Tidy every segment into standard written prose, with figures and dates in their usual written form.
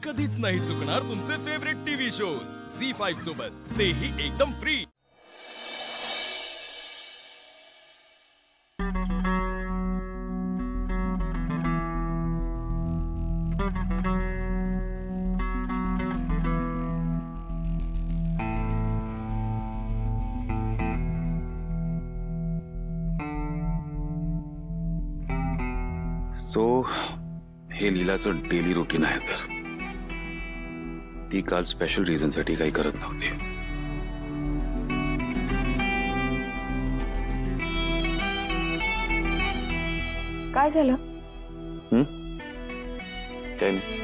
कधीच नाही चुकणार तुमचे फेवरेट टीव्ही शोज झी5 सोबत, तेही एकदम फ्री। सो हे लीलाचं डेली रुटीन आहे। तर ती काल स्पेशल रिझन साठी काही करत नव्हती। काय झालं? काही नाही।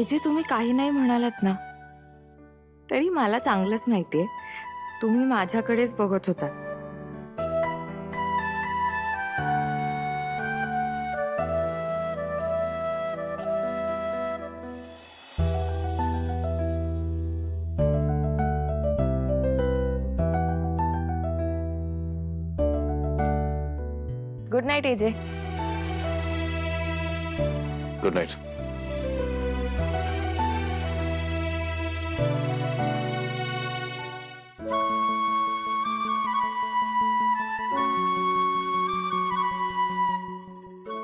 एजे, तुम्ही काही नाही म्हणालात ना, तरी मला चांगलंच माहितीये तुम्ही माझ्याकडेच बघत होता। Good night AJ. Good night.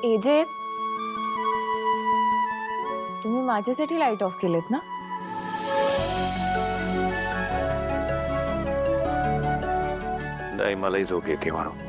AJ, तुम्ही माझ्यासाठी लाईट ऑफ केलेत ना? नाही, मलाही झोप येते म्हणून।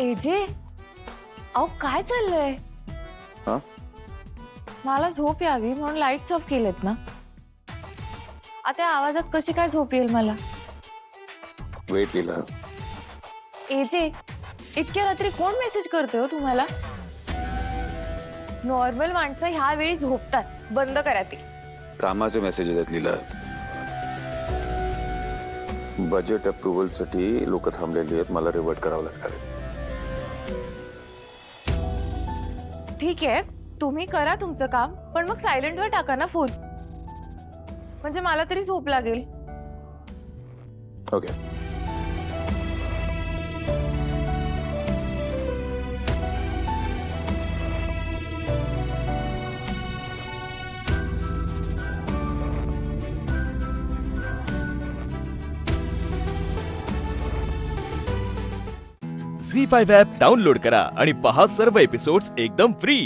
एजे, अहो काय चाललंय? हा? मला झोप यावी म्हणून लाईट्स ऑफ केलेत ना? आता या आवाजात कशी काय झोप येईल मला? वेट लीला। एजे, इतक्या रात्री कोण मेसेज करतोय हो तुम्हाला? नॉर्मल माणसं ह्या वेळी झोपतात, बंद करा ती। कामाचे मेसेज येतात लीला। बजेट अप्रूव्हल साठी लोक थांबलेली आहेत, मला रिवर्ट करावं लागणार आहे। ठीक आहे, तुम्ही करा तुमचं काम, पण मग सायलेंटवर टाका ना फोन, म्हणजे मला तरी झोप लागेल। ओके। झी5 ॲप डाउनलोड करा आणि पहा सर्व एपिसोड्स एकदम फ्री।